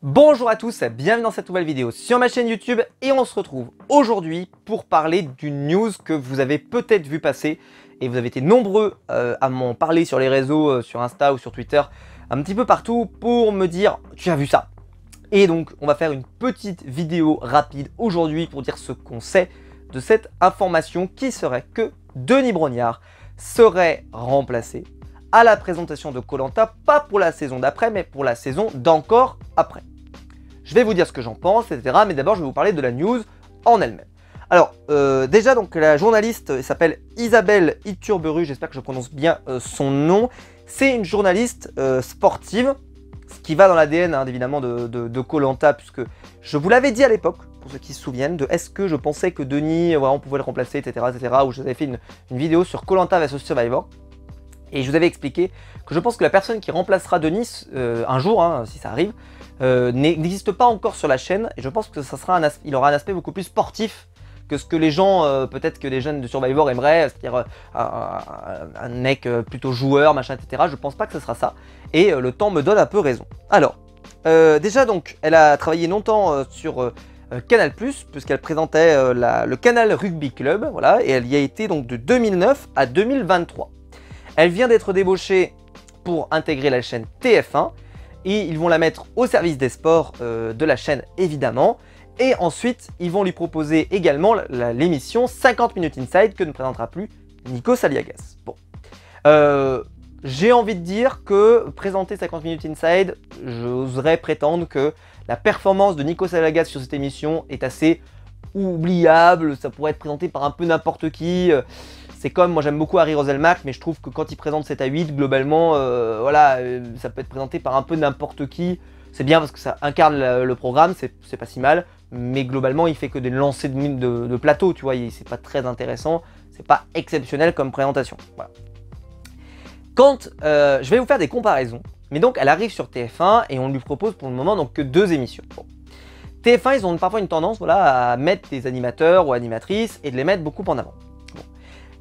Bonjour à tous, bienvenue dans cette nouvelle vidéo sur ma chaîne YouTube et on se retrouve aujourd'hui pour parler d'une news que vous avez peut-être vu passer et vous avez été nombreux à m'en parler sur les réseaux, sur Insta ou sur Twitter, un petit peu partout pour me dire « tu as vu ça ?» Et donc on va faire une petite vidéo rapide aujourd'hui pour dire ce qu'on sait de cette information qui serait que Denis Brognard serait remplacé à la présentation de Koh Lanta, pas pour la saison d'après, mais pour la saison d'encore après. Je vais vous dire ce que j'en pense, etc. Mais d'abord, je vais vous parler de la news en elle-même. Alors, déjà, donc la journaliste s'appelle Isabelle Iturberu, j'espère que je prononce bien son nom. C'est une journaliste sportive, ce qui va dans l'ADN, hein, évidemment, de Koh Lanta, puisque je vous l'avais dit à l'époque, pour ceux qui se souviennent, de est-ce que je pensais que Denis, voilà, on pouvait le remplacer, etc., où je vous avais fait une vidéo sur Koh Lanta vs Survivor. Et je vous avais expliqué que je pense que la personne qui remplacera Denis un jour, hein, si ça arrive, n'existe pas encore sur la chaîne. Et je pense que ça sera il aura un aspect beaucoup plus sportif que ce que les gens, peut-être que les jeunes de Survivor aimeraient, c'est-à-dire un mec plutôt joueur, machin, etc. Je pense pas que ce sera ça. Et le temps me donne un peu raison. Alors, déjà donc, elle a travaillé longtemps sur Canal+, puisqu'elle présentait le Canal Rugby Club, voilà, et elle y a été donc de 2009 à 2023. Elle vient d'être débauchée pour intégrer la chaîne TF1 et ils vont la mettre au service des sports de la chaîne évidemment. Et ensuite, ils vont lui proposer également l'émission 50 minutes inside que ne présentera plus Nico Saliagas. Bon, j'ai envie de dire que présenter 50 minutes inside, j'oserais prétendre que la performance de Nico Saliagas sur cette émission est assez oubliable. Ça pourrait être présenté par un peu n'importe qui. C'est comme, moi j'aime beaucoup Harry Roselmack, mais je trouve que quand il présente 7 à 8, globalement, voilà, ça peut être présenté par un peu n'importe qui. C'est bien parce que ça incarne le programme, c'est pas si mal, mais globalement il fait que des lancers de plateau, tu vois, c'est pas très intéressant, c'est pas exceptionnel comme présentation. Voilà. Quand, je vais vous faire des comparaisons, mais donc elle arrive sur TF1 et on lui propose pour le moment donc que 2 émissions. Bon. TF1, ils ont parfois une tendance, voilà, à mettre des animateurs ou animatrices et de les mettre beaucoup en avant.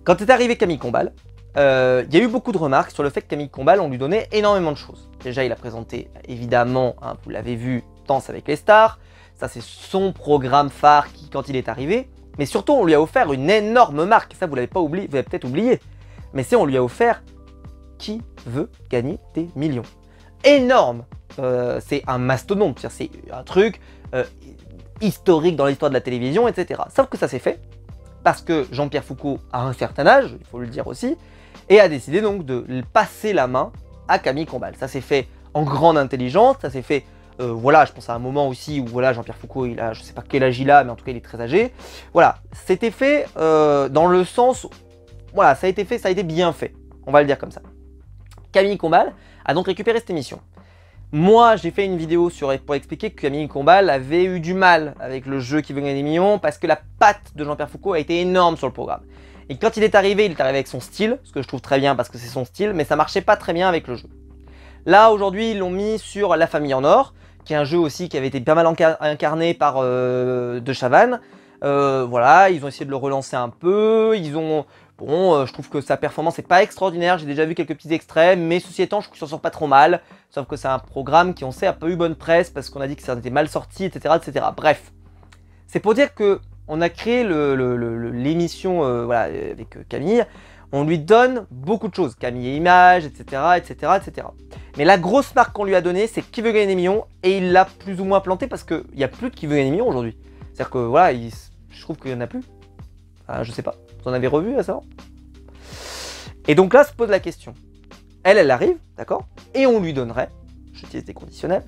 Quand est arrivé Camille Combal, il y a eu beaucoup de remarques sur le fait que Camille Combal, on lui donnait énormément de choses. Déjà, il a présenté, évidemment, hein, vous l'avez vu, Danse avec les stars. Ça, c'est son programme phare quand il est arrivé. Mais surtout, on lui a offert une énorme marque. Ça, vous l'avez pas oublié, vous l'avez peut-être oublié. Mais c'est, on lui a offert Qui veut gagner des millions. Énorme. C'est un mastodonte. C'est un truc historique dans l'histoire de la télévision, etc. Sauf que ça s'est fait parce que Jean-Pierre Foucault a un certain âge, il faut le dire aussi, et a décidé donc de passer la main à Camille Combal. Ça s'est fait en grande intelligence, ça s'est fait, voilà, je pense à un moment aussi où voilà, Jean-Pierre Foucault, il a, je sais pas quel âge il a, mais en tout cas il est très âgé. Voilà, c'était fait dans le sens, voilà, ça a été fait, ça a été bien fait, on va le dire comme ça. Camille Combal a donc récupéré cette émission. Moi, j'ai fait une vidéo pour expliquer que Camille Combal avait eu du mal avec le jeu Qui veut gagner des millions parce que la patte de Jean-Pierre Foucault a été énorme sur le programme. Et quand il est arrivé avec son style, ce que je trouve très bien parce que c'est son style, mais ça marchait pas très bien avec le jeu. Là, aujourd'hui, ils l'ont mis sur La Famille en Or, qui est un jeu aussi qui avait été pas mal incarné par De Chavannes. Voilà, ils ont essayé de le relancer un peu, ils ont... Bon, je trouve que sa performance n'est pas extraordinaire, j'ai déjà vu quelques petits extraits, mais ceci étant, je trouve qu'il s'en sort pas trop mal. Sauf que c'est un programme qui, on sait, a pas eu bonne presse parce qu'on a dit que ça était mal sorti, etc. etc. Bref, c'est pour dire que on a créé l'émission voilà, avec Camille, on lui donne beaucoup de choses, Camille et Images, etc., etc., etc. Mais la grosse marque qu'on lui a donnée, c'est Qui veut gagner des millions, et il l'a plus ou moins planté parce qu'il n'y a plus de Qui veut gagner des millions aujourd'hui. C'est-à-dire que voilà, je trouve qu'il n'y en a plus. Enfin, je sais pas. Vous en avez revu à ça? Et donc là se pose la question. Elle arrive, d'accord? Et on lui donnerait, j'utilise des conditionnels,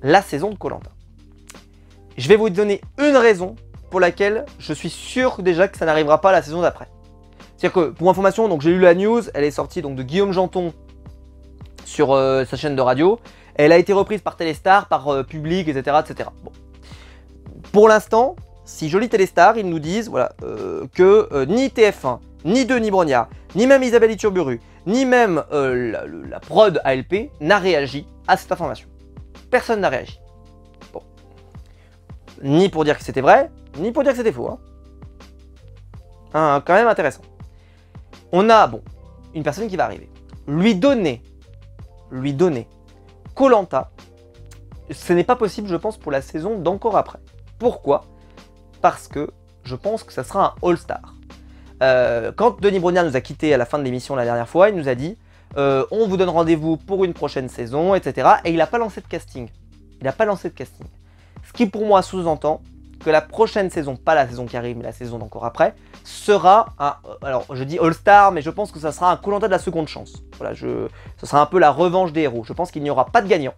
la saison de Koh Lanta. Je vais vous donner une raison pour laquelle je suis sûr déjà que ça n'arrivera pas la saison d'après. C'est-à-dire que, pour information, donc j'ai lu la news, elle est sortie donc de Guillaume Janton sur sa chaîne de radio. Elle a été reprise par Téléstar, par Public, etc. etc. Bon. Pour l'instant, si je lis Téléstar, ils nous disent voilà, que ni TF1, ni Denis Brognard, ni même Isabelle Iturberu, ni même la prod ALP n'a réagi à cette information. Personne n'a réagi. Bon. Ni pour dire que c'était vrai, ni pour dire que c'était faux. Hein. Quand même intéressant. On a, bon, une personne qui va arriver. Lui donner Koh Lanta ce n'est pas possible, je pense, pour la saison d'encore après. Pourquoi? Parce que je pense que ça sera un All-Star. Quand Denis Brognard nous a quittés à la fin de l'émission la dernière fois, il nous a dit on vous donne rendez-vous pour une prochaine saison, etc. Et il n'a pas lancé de casting. Il n'a pas lancé de casting. Ce qui pour moi sous-entend que la prochaine saison, pas la saison qui arrive, mais la saison d'encore après, sera un... alors je dis All-Star, mais je pense que ça sera un Koh-Lanta de la seconde chance. Voilà, ce sera un peu la revanche des héros. Je pense qu'il n'y aura pas de gagnant.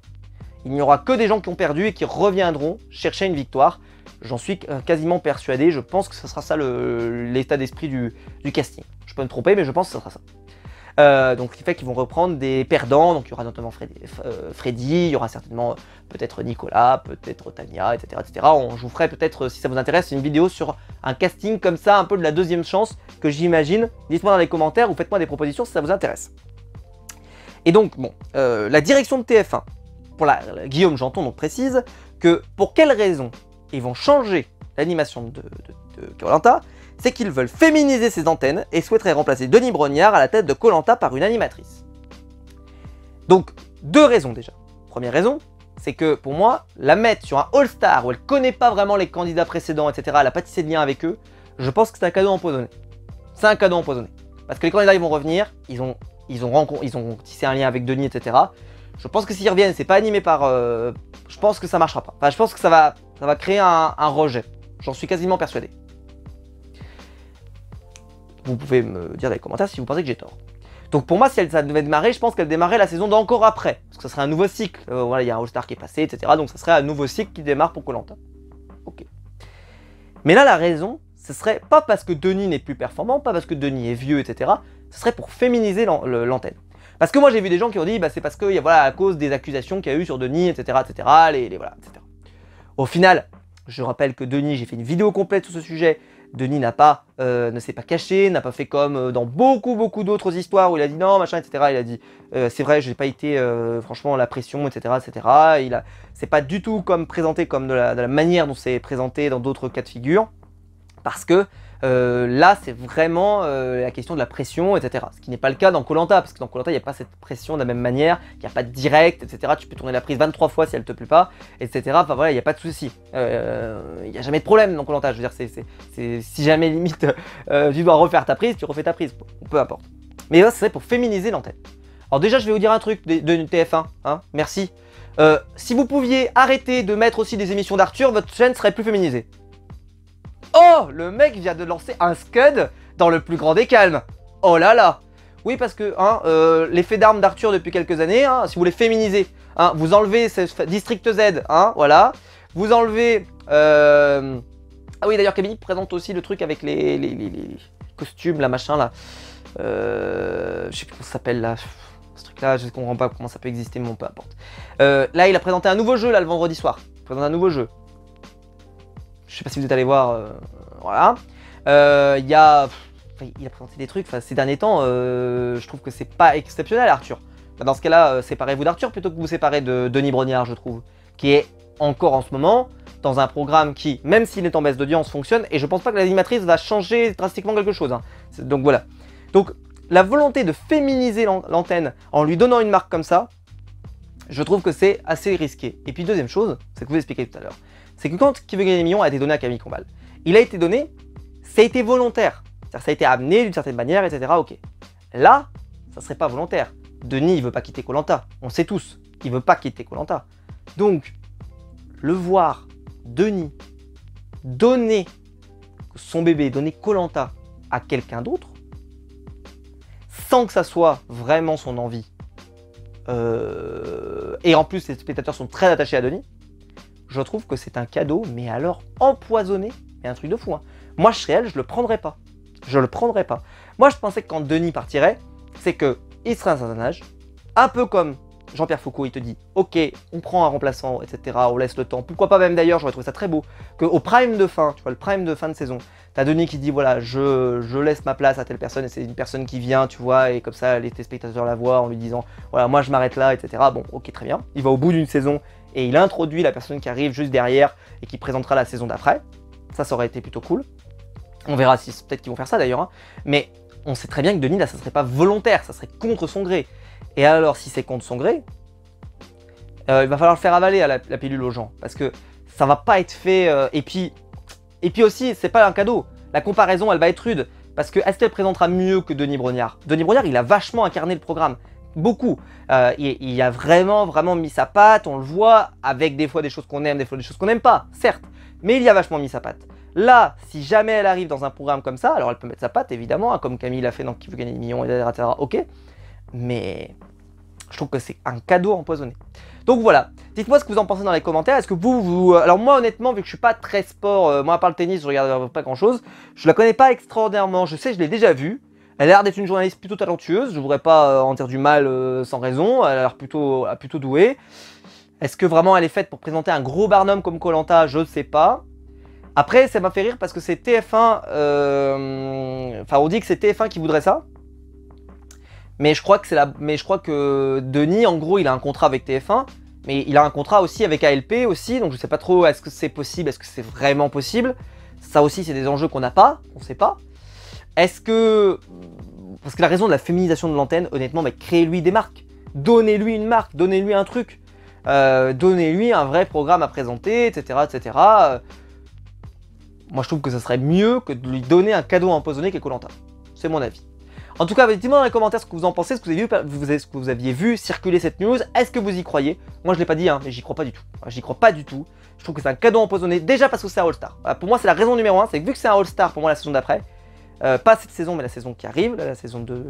Il n'y aura que des gens qui ont perdu et qui reviendront chercher une victoire. J'en suis quasiment persuadé. Je pense que ce sera ça l'état d'esprit du casting. Je peux me tromper, mais je pense que ce sera ça. Donc ce qui fait qu'ils vont reprendre des perdants, donc il y aura notamment Freddy, il y aura certainement peut-être Nicolas, peut-être Tania, etc. etc. Je vous ferai peut-être, si ça vous intéresse, une vidéo sur un casting comme ça, un peu de la deuxième chance que j'imagine. Dites-moi dans les commentaires ou faites-moi des propositions si ça vous intéresse. Et donc, bon, la direction de TF1, pour Guillaume Janton donc précise que pour quelles raisons ils vont changer l'animation de Koh-Lanta, c'est qu'ils veulent féminiser ses antennes et souhaiteraient remplacer Denis Brognard à la tête de Koh-Lanta par une animatrice. Donc, deux raisons déjà. Première raison, c'est que pour moi, la mettre sur un All-Star où elle connaît pas vraiment les candidats précédents, etc., elle n'a pas tissé de lien avec eux, je pense que c'est un cadeau empoisonné. C'est un cadeau empoisonné. Parce que les candidats ils vont revenir, ils ont tissé un lien avec Denis, etc. Je pense que s'ils reviennent, c'est pas animé par... je pense que ça marchera pas. Enfin, je pense que ça va créer un rejet. J'en suis quasiment persuadé. Vous pouvez me dire dans les commentaires si vous pensez que j'ai tort. Donc pour moi, si ça devait démarrer, je pense qu'elle démarrait la saison d'encore après. Parce que ça serait un nouveau cycle. Voilà, il y a un All-Star qui est passé, etc. Donc ça serait un nouveau cycle qui démarre pour Koh-Lanta. Ok. Mais là, la raison, ce serait pas parce que Denis n'est plus performant, pas parce que Denis est vieux, etc. Ce serait pour féminiser l'antenne. Parce que moi, j'ai vu des gens qui ont dit, bah, c'est parce que, voilà, à cause des accusations qu'il y a eu sur Denis, etc., etc., voilà, etc. Au final, je rappelle que Denis, j'ai fait une vidéo complète sur ce sujet. Denis ne s'est pas caché, n'a pas fait comme dans beaucoup d'autres histoires où il a dit non, machin, etc. Il a dit c'est vrai, je n'ai pas été, franchement, la pression, etc., etc. C'est pas du tout comme présenté comme de la manière dont c'est présenté dans d'autres cas de figure, parce que là, c'est vraiment la question de la pression, etc. Ce qui n'est pas le cas dans Koh-Lanta, parce que dans Koh-Lanta, il n'y a pas cette pression de la même manière, il n'y a pas de direct, etc. Tu peux tourner la prise 23 fois si elle ne te plaît pas, etc. Enfin voilà, il n'y a pas de souci. Il n'y a jamais de problème dans Koh-Lanta. Je veux dire, si jamais limite tu dois refaire ta prise, tu refais ta prise, peu importe. Mais là, c'est pour féminiser l'antenne. Alors déjà, je vais vous dire un truc de TF1, hein, merci. Si vous pouviez arrêter de mettre aussi des émissions d'Arthur, votre chaîne serait plus féminisée. Oh, le mec vient de lancer un scud dans le plus grand des calmes. Oh là là. Oui, parce que l'effet d'arme d'Arthur depuis quelques années, hein, si vous voulez féminiser, hein, vous enlevez ce District Z, hein, voilà. Vous enlevez... Ah oui, d'ailleurs, Camille présente aussi le truc avec les costumes, là, machin, là. Je sais plus comment ça s'appelle, là. Ce truc-là, je ne comprends pas comment ça peut exister, mais bon, peu importe. Là, il a présenté un nouveau jeu, là, le vendredi soir. Il présente un nouveau jeu. Je sais pas si vous êtes allé voir, voilà. Il a présenté des trucs, ces derniers temps, je trouve que c'est pas exceptionnel, Arthur. Dans ce cas-là, séparez-vous d'Arthur plutôt que vous séparez de Denis Brognard, je trouve. Qui est encore en ce moment dans un programme qui, même s'il est en baisse d'audience, fonctionne. Et je pense pas que l'animatrice va changer drastiquement quelque chose. Hein. Donc voilà. Donc la volonté de féminiser l'antenne en lui donnant une marque comme ça, je trouve que c'est assez risqué. Et puis deuxième chose, c'est que vous expliquez tout à l'heure. C'est que quand Qui veut gagner des millions a été donné à Camille Combal, il a été donné, ça a été volontaire. Ça a été amené d'une certaine manière, etc. Ok. Là, ça serait pas volontaire. Denis, il veut pas quitter Koh-Lanta. On sait tous, il veut pas quitter Koh-Lanta. Donc, le voir, Denis, donner son bébé, donner Koh-Lanta à quelqu'un d'autre, sans que ça soit vraiment son envie, et en plus, les spectateurs sont très attachés à Denis, je trouve que c'est un cadeau, mais alors empoisonné, mais un truc de fou. Hein. Moi, je serais elle, je le prendrais pas. Je le prendrais pas. Moi, je pensais que quand Denis partirait, c'est que il serait à un certain âge, un peu comme Jean-Pierre Foucault, il te dit, ok, on prend un remplaçant, etc., on laisse le temps. Pourquoi pas même d'ailleurs, j'aurais trouvé ça très beau, qu'au prime de fin, tu vois, le prime de fin de saison, t'as Denis qui dit, voilà, je laisse ma place à telle personne, et c'est une personne qui vient, tu vois, et comme ça, les téléspectateurs la voient en lui disant, voilà, moi je m'arrête là, etc. Bon, ok, très bien. Il va au bout d'une saison, et il introduit la personne qui arrive juste derrière, et qui présentera la saison d'après. Ça aurait été plutôt cool. On verra si peut-être qu'ils vont faire ça d'ailleurs, hein. Mais on sait très bien que Denis, là, ça serait pas volontaire, ça serait contre son gré. Et alors, si c'est contre son gré, il va falloir le faire avaler à la pilule aux gens, parce que ça va pas être fait. Et puis aussi, c'est pas un cadeau. La comparaison, elle va être rude, parce que est-ce qu'elle présentera mieux que Denis Brognard? Denis Brognard, il a vachement incarné le programme, beaucoup. Il a vraiment mis sa patte, on le voit, avec des fois des choses qu'on aime, des fois des choses qu'on n'aime pas, certes, mais il a vachement mis sa patte. Là, si jamais elle arrive dans un programme comme ça, alors elle peut mettre sa patte, évidemment, hein, comme Camille l'a fait dans Qui veut gagner des millions, etc. Ok, mais je trouve que c'est un cadeau empoisonné. Donc voilà, dites-moi ce que vous en pensez dans les commentaires. Est-ce que alors moi honnêtement, vu que je suis pas très sport, moi à part le tennis, je regarde pas grand chose, je la connais pas extraordinairement, je sais, je l'ai déjà vue. Elle a l'air d'être une journaliste plutôt talentueuse, je voudrais pas en dire du mal sans raison, elle a l'air plutôt douée. Est-ce que vraiment elle est faite pour présenter un gros barnum comme Koh Lanta? Je ne sais pas. Après, ça m'a fait rire parce que c'est TF1, enfin on dit que c'est TF1 qui voudrait ça. Mais je crois que Denis, en gros, il a un contrat avec TF1, mais il a un contrat aussi avec ALP aussi, donc je sais pas trop, est-ce que c'est possible, est-ce que c'est vraiment possible? Ça aussi, c'est des enjeux qu'on n'a pas, on sait pas. Est-ce que... Parce que la raison de la féminisation de l'antenne, honnêtement, bah, créez-lui des marques. Donnez-lui une marque, donnez-lui un truc. Donnez-lui un vrai programme à présenter, etc. etc. Moi, je trouve que ça serait mieux que de lui donner un cadeau empoisonné qu'est Koh Lanta. C'est mon avis. En tout cas, dites-moi dans les commentaires ce que vous en pensez, ce que vous aviez vu circuler cette news. Est-ce que vous y croyez? Moi, je ne l'ai pas dit, hein, mais j'y crois pas du tout. J'y crois pas du tout. Je trouve que c'est un cadeau empoisonné, déjà parce que c'est un All-Star. Voilà, pour moi, c'est la raison numéro 1, c'est que vu que c'est un All-Star, pour moi, la saison d'après, pas cette saison, mais la saison qui arrive, la saison de...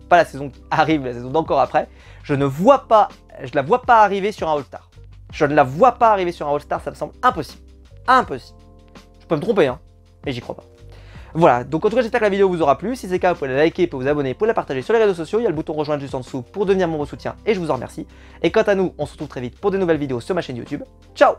pas la saison qui arrive, la saison d'encore après, je la vois pas arriver sur un All-Star. Je ne la vois pas arriver sur un All-Star, ça me semble impossible. Impossible. Je peux me tromper, hein, mais j'y crois pas. Voilà, donc en tout cas j'espère que la vidéo vous aura plu. Si c'est le cas, vous pouvez la liker, vous pouvez vous abonner, vous pouvez la partager sur les réseaux sociaux. Il y a le bouton rejoindre juste en dessous pour devenir membre soutien et je vous en remercie. Et quant à nous, on se retrouve très vite pour de nouvelles vidéos sur ma chaîne YouTube. Ciao!